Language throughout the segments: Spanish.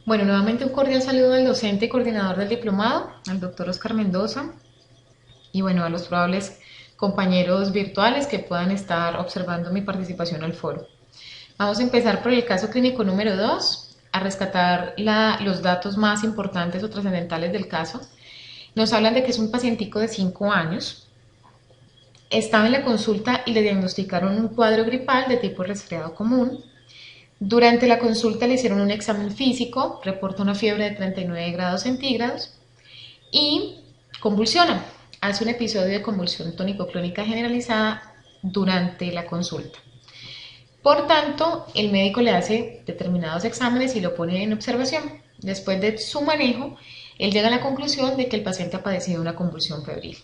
Bueno, nuevamente un cordial saludo al docente y coordinador del diplomado, al doctor Oscar Mendoza, y bueno, a los probables compañeros virtuales que puedan estar observando mi participación al foro. Vamos a empezar por el caso clínico número 2, a rescatar los datos más importantes o trascendentales del caso. Nos hablan de que es un pacientico de 5 años, estaba en la consulta y le diagnosticaron un cuadro gripal de tipo resfriado común. Durante la consulta le hicieron un examen físico, reporta una fiebre de 39 grados centígrados y convulsiona. Hace un episodio de convulsión tónico-clónica generalizada durante la consulta. Por tanto, el médico le hace determinados exámenes y lo pone en observación. Después de su manejo, él llega a la conclusión de que el paciente ha padecido una convulsión febril.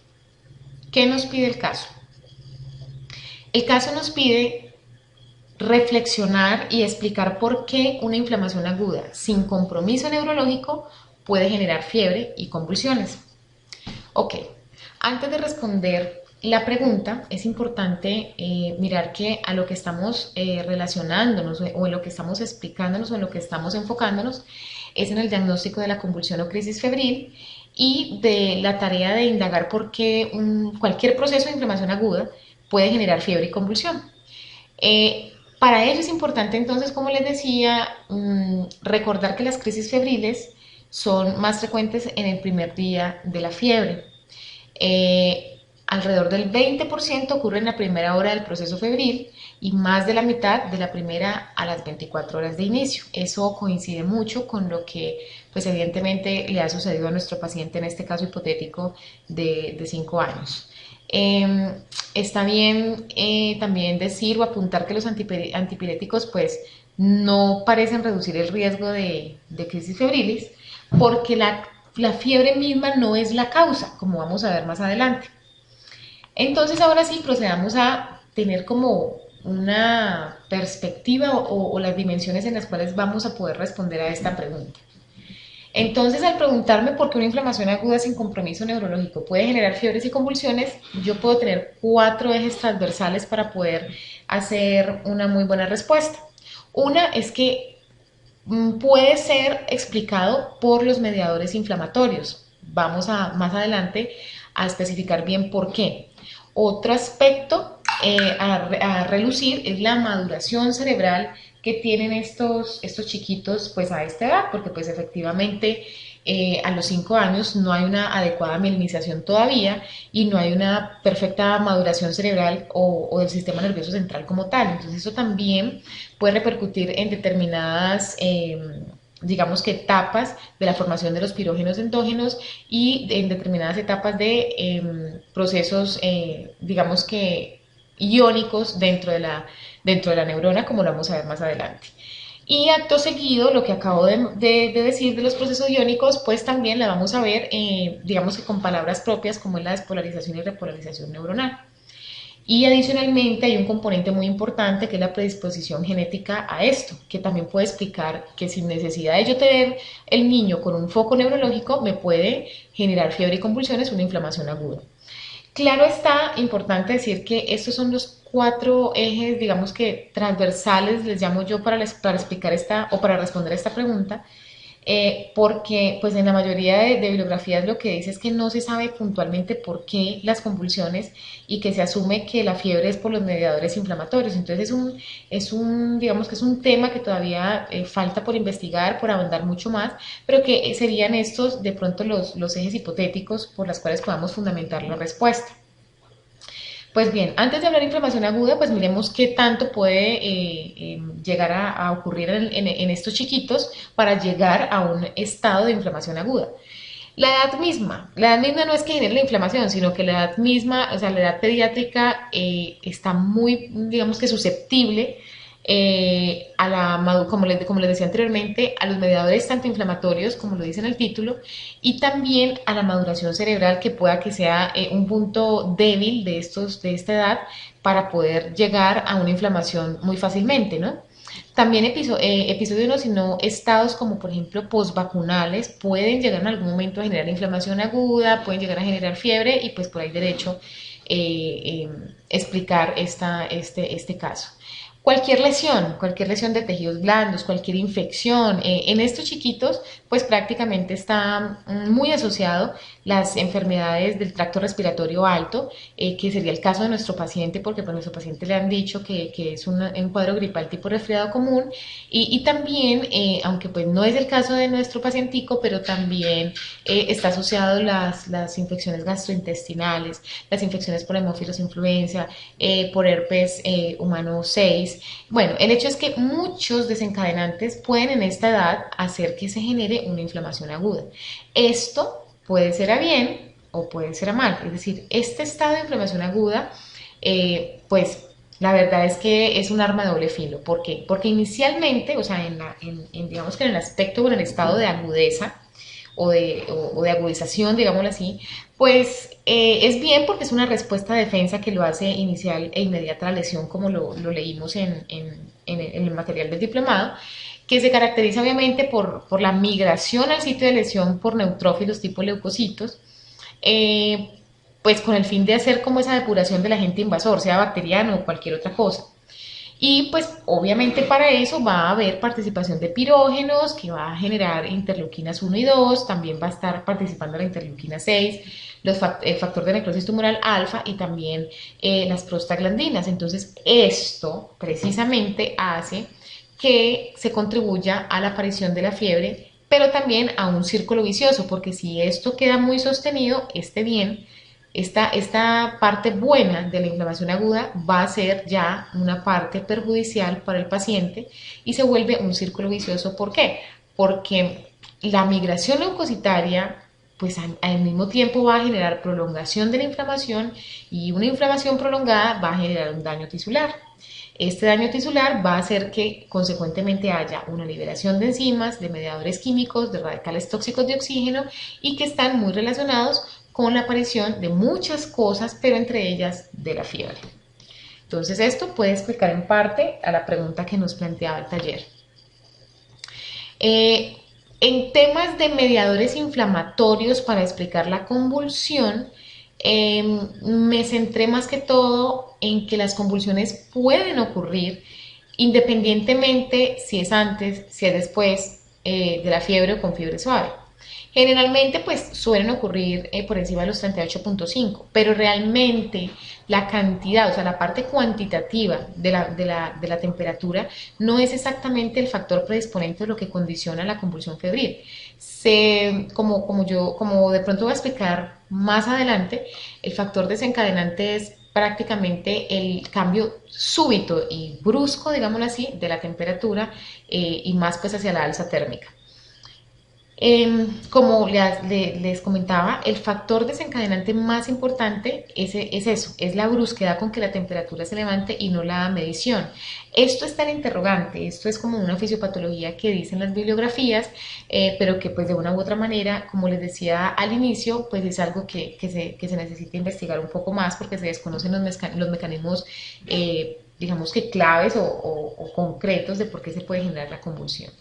¿Qué nos pide el caso? El caso nos pide reflexionar y explicar por qué una inflamación aguda sin compromiso neurológico puede generar fiebre y convulsiones. Ok, antes de responder la pregunta, es importante mirar que a lo que estamos relacionándonos o en lo que estamos explicándonos o en lo que estamos enfocándonos es en el diagnóstico de la convulsión o crisis febril y de la tarea de indagar por qué cualquier proceso de inflamación aguda puede generar fiebre y convulsión. Para ello es importante entonces, como les decía, recordar que las crisis febriles son más frecuentes en el primer día de la fiebre. Alrededor del 20% ocurre en la primera hora del proceso febril y más de la mitad de la primera a las 24 horas de inicio. Eso coincide mucho con lo que, pues evidentemente, le ha sucedido a nuestro paciente en este caso hipotético de 5 años. Está bien también decir o apuntar que los antipiréticos pues no parecen reducir el riesgo de crisis febriles porque la fiebre misma no es la causa, como vamos a ver más adelante. Entonces ahora sí procedamos a tener como una perspectiva o las dimensiones en las cuales vamos a poder responder a esta pregunta. Entonces, al preguntarme por qué una inflamación aguda sin compromiso neurológico puede generar fiebres y convulsiones, yo puedo tener 4 ejes transversales para poder hacer una muy buena respuesta. Una es que puede ser explicado por los mediadores inflamatorios. Vamos a más adelante a especificar bien por qué. Otro aspecto a relucir es la maduración cerebral que tienen estos chiquitos pues a esta edad, porque pues efectivamente a los 5 años no hay una adecuada mielinización todavía y no hay una perfecta maduración cerebral o del sistema nervioso central como tal. Entonces eso también puede repercutir en determinadas digamos que etapas de la formación de los pirógenos endógenos y en determinadas etapas de procesos, digamos que iónicos dentro de la neurona, como lo vamos a ver más adelante. Y acto seguido, lo que acabo de decir de los procesos iónicos, pues también la vamos a ver, digamos que con palabras propias, como es la despolarización y repolarización neuronal. Y adicionalmente hay un componente muy importante que es la predisposición genética a esto, que también puede explicar que sin necesidad de yo tener el niño con un foco neurológico me puede generar fiebre y convulsiones, una inflamación aguda. Claro está, importante decir que estos son los 4 ejes, digamos que transversales, les llamo yo para explicar esta o para responder a esta pregunta, porque pues en la mayoría de bibliografías lo que dice es que no se sabe puntualmente por qué las convulsiones y que se asume que la fiebre es por los mediadores inflamatorios. Entonces digamos que es un tema que todavía falta por investigar, por ahondar mucho más, pero que serían estos de pronto los ejes hipotéticos por los cuales podamos fundamentar la respuesta. Pues bien, antes de hablar de inflamación aguda, pues miremos qué tanto puede llegar a ocurrir en estos chiquitos para llegar a un estado de inflamación aguda. La edad misma no es que genere la inflamación, sino que la edad misma, o sea, la edad pediátrica está muy, digamos que susceptible como les decía anteriormente, a los mediadores tanto inflamatorios, como lo dice en el título, y también a la maduración cerebral, que pueda que sea un punto débil de esta edad para poder llegar a una inflamación muy fácilmente, ¿no? También episodios no, sino estados como por ejemplo postvacunales pueden llegar en algún momento a generar inflamación aguda, pueden llegar a generar fiebre y pues por ahí derecho explicar este caso. Cualquier lesión de tejidos blandos, cualquier infección. En estos chiquitos, pues prácticamente está muy asociado las enfermedades del tracto respiratorio alto, que sería el caso de nuestro paciente, porque pues nuestro paciente le han dicho que es un cuadro gripal tipo resfriado común, y también, aunque pues no es el caso de nuestro pacientico, pero también está asociado las infecciones gastrointestinales, las infecciones por hemófilos influenza, por herpes humano 6. Bueno, el hecho es que muchos desencadenantes pueden en esta edad hacer que se genere una inflamación aguda. Esto puede ser a bien o puede ser a mal, es decir, este estado de inflamación aguda, pues la verdad es que es un arma de doble filo. ¿Por qué? Porque inicialmente, o sea, digamos que en el aspecto o en el estado de agudeza, o de agudización, digámoslo así, pues es bien porque es una respuesta de defensa que lo hace inicial e inmediata a la lesión, como lo leímos en el material del diplomado, que se caracteriza obviamente por la migración al sitio de lesión por neutrófilos tipo leucocitos, eh, pues con el fin de hacer como esa depuración del agente invasor, sea bacteriano o cualquier otra cosa. Y pues obviamente para eso va a haber participación de pirógenos que va a generar interleuquinas 1 y 2, también va a estar participando la interleuquina 6, el factor de necrosis tumoral alfa y también las prostaglandinas. Entonces esto precisamente hace que se contribuya a la aparición de la fiebre, pero también a un círculo vicioso, porque si esto queda muy sostenido, bien, esta parte buena de la inflamación aguda va a ser ya una parte perjudicial para el paciente y se vuelve un círculo vicioso. ¿Por qué? Porque la migración leucocitaria pues al mismo tiempo va a generar prolongación de la inflamación, y una inflamación prolongada va a generar un daño tisular. Este daño tisular va a hacer que consecuentemente haya una liberación de enzimas, de mediadores químicos, de radicales tóxicos de oxígeno, y que están muy relacionados con la aparición de muchas cosas, pero entre ellas de la fiebre. Entonces esto puede explicar en parte a la pregunta que nos planteaba el taller. En temas de mediadores inflamatorios para explicar la convulsión, me centré más que todo en que las convulsiones pueden ocurrir independientemente si es antes, si es después de la fiebre o con fiebre suave. Generalmente pues suelen ocurrir por encima de los 38.5, pero realmente la cantidad, o sea, la parte cuantitativa de la temperatura no es exactamente el factor predisponente de lo que condiciona la convulsión febril. Como de pronto voy a explicar más adelante, el factor desencadenante es prácticamente el cambio súbito y brusco, digámoslo así, de la temperatura, y más pues hacia la alza térmica. Como les comentaba, el factor desencadenante más importante es eso, es la brusquedad con que la temperatura se levante y no la medición. Esto está en interrogante, esto es como una fisiopatología que dicen las bibliografías, pero que pues de una u otra manera, como les decía al inicio, pues es algo que se necesita investigar un poco más, porque se desconocen los mecanismos, digamos que claves o concretos de por qué se puede generar la convulsión.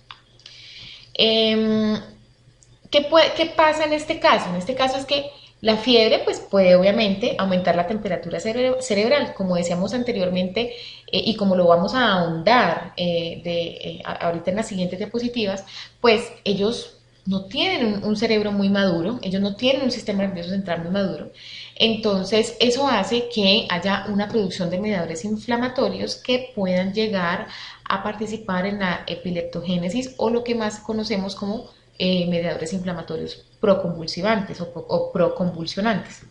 ¿Qué pasa en este caso? En este caso es que la fiebre pues, puede obviamente aumentar la temperatura cerebral, como decíamos anteriormente, y como lo vamos a ahondar ahorita en las siguientes diapositivas, pues ellos no tienen un cerebro muy maduro, ellos no tienen un sistema nervioso central muy maduro. Entonces eso hace que haya una producción de mediadores inflamatorios que puedan llegar a participar en la epileptogénesis, o lo que más conocemos como mediadores inflamatorios proconvulsivantes o proconvulsionantes.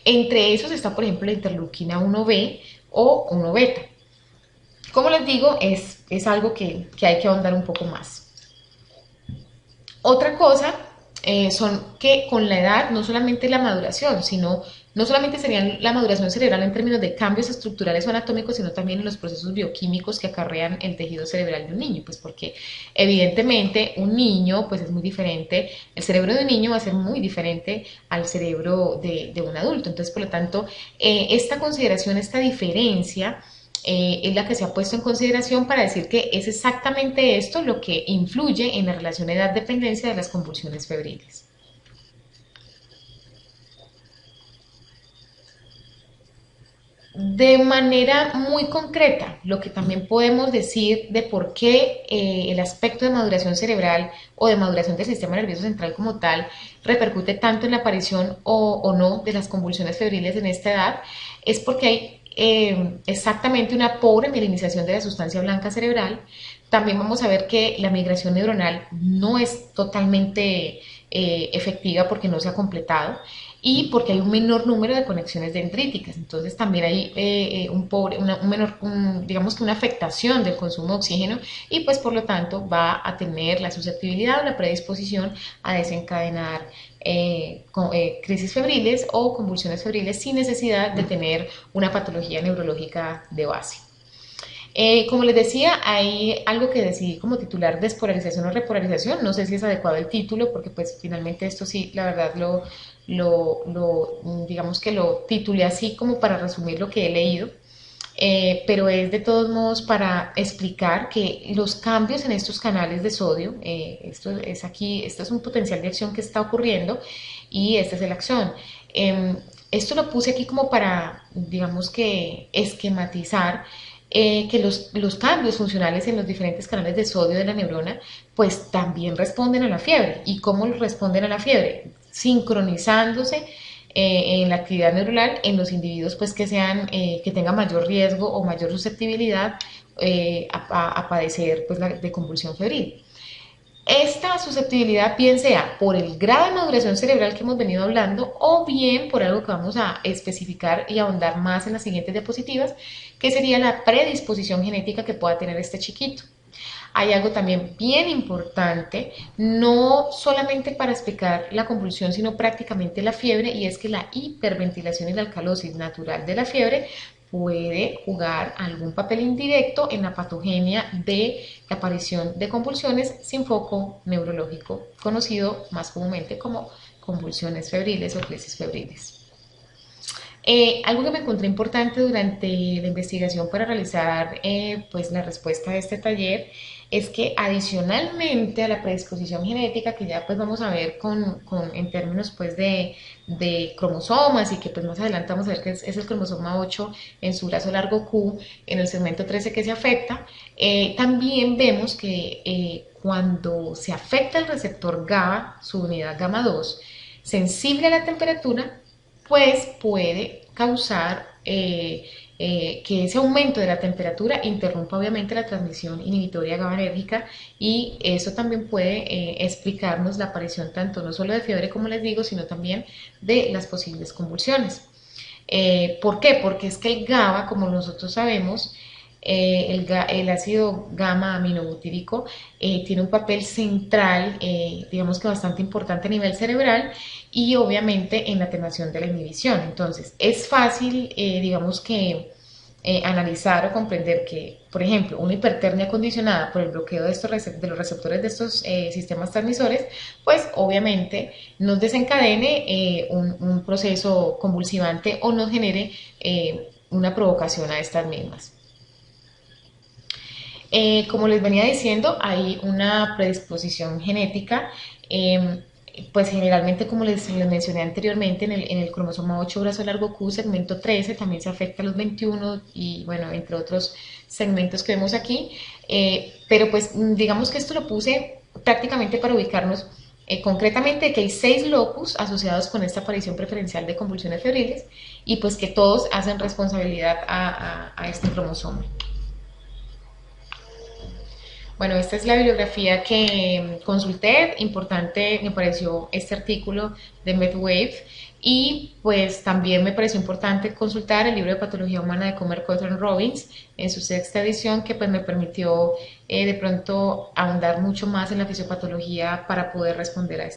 Entre esos está, por ejemplo, la interleuquina 1B o 1 beta. Como les digo, es algo que hay que ahondar un poco más. Otra cosa son que con la edad no solamente la maduración, sino no solamente sería la maduración cerebral en términos de cambios estructurales o anatómicos, sino también en los procesos bioquímicos que acarrean el tejido cerebral de un niño, pues porque evidentemente un niño pues es muy diferente, el cerebro de un niño va a ser muy diferente al cerebro de un adulto. Entonces, por lo tanto, esta consideración, esta diferencia, es la que se ha puesto en consideración para decir que es exactamente esto lo que influye en la relación edad-dependencia de las convulsiones febriles. De manera muy concreta, lo que también podemos decir de por qué el aspecto de maduración cerebral o de maduración del sistema nervioso central como tal repercute tanto en la aparición o no de las convulsiones febriles en esta edad, es porque hay exactamente una pobre mielinización de la sustancia blanca cerebral. También vamos a ver que la migración neuronal no es totalmente efectiva porque no se ha completado y porque hay un menor número de conexiones dendríticas. Entonces también hay un menor, digamos que una afectación del consumo de oxígeno y pues por lo tanto va a tener la susceptibilidad o la predisposición a desencadenar crisis febriles o convulsiones febriles sin necesidad de tener una patología neurológica de base. Como les decía, hay algo que decidí como titular despolarización o repolarización. No sé si es adecuado el título, porque pues finalmente esto sí, la verdad digamos que lo titulé así como para resumir lo que he leído. Pero es de todos modos para explicar que los cambios en estos canales de sodio, esto es un potencial de acción que está ocurriendo y esta es la acción. Esto lo puse aquí como para, digamos que, esquematizar que los cambios funcionales en los diferentes canales de sodio de la neurona pues también responden a la fiebre. ¿Y cómo responden a la fiebre? Sincronizándose en la actividad neuronal en los individuos pues que tengan mayor riesgo o mayor susceptibilidad a padecer pues, de convulsión febril. Esta susceptibilidad bien sea por el grado de maduración cerebral que hemos venido hablando o bien por algo que vamos a especificar y ahondar más en las siguientes diapositivas, que sería la predisposición genética que pueda tener este chiquito. Hay algo también bien importante, no solamente para explicar la convulsión, sino prácticamente la fiebre, y es que la hiperventilación y la alcalosis natural de la fiebre puede jugar algún papel indirecto en la patogenia de la aparición de convulsiones sin foco neurológico, conocido más comúnmente como convulsiones febriles o crisis febriles. Algo que me encontré importante durante la investigación para realizar pues la respuesta de este taller es que adicionalmente a la predisposición genética que ya pues vamos a ver en términos pues de cromosomas y que pues más adelante vamos a ver que es el cromosoma 8 en su brazo largo Q en el segmento 13 que se afecta, también vemos que cuando se afecta el receptor GABA, su unidad gamma 2, sensible a la temperatura, pues puede causar que ese aumento de la temperatura interrumpa obviamente la transmisión inhibitoria GABAergica y eso también puede explicarnos la aparición tanto no solo de fiebre como les digo, sino también de las posibles convulsiones. ¿Por qué? Porque es que el GABA, como nosotros sabemos, el ácido gamma aminobutírico tiene un papel central, digamos que bastante importante a nivel cerebral y obviamente en la atenuación de la inhibición. Entonces, es fácil, digamos que, analizar o comprender que, por ejemplo, una hipertermia condicionada por el bloqueo de los receptores de estos sistemas transmisores, pues obviamente nos desencadene un proceso convulsivante o nos genere una provocación a estas mismas. Como les venía diciendo, hay una predisposición genética, pues generalmente como les mencioné anteriormente, en el cromosoma 8 brazo largo Q, segmento 13, también se afecta a los 21 y bueno, entre otros segmentos que vemos aquí, pero pues digamos que esto lo puse prácticamente para ubicarnos concretamente que hay 6 locus asociados con esta aparición preferencial de convulsiones febriles y pues que todos hacen responsabilidad a este cromosoma. Bueno, esta es la bibliografía que consulté, importante me pareció este artículo de MedWave y pues también me pareció importante consultar el libro de Patología Humana de Comer Cotton Robbins en su sexta edición que pues me permitió de pronto ahondar mucho más en la fisiopatología para poder responder a esto.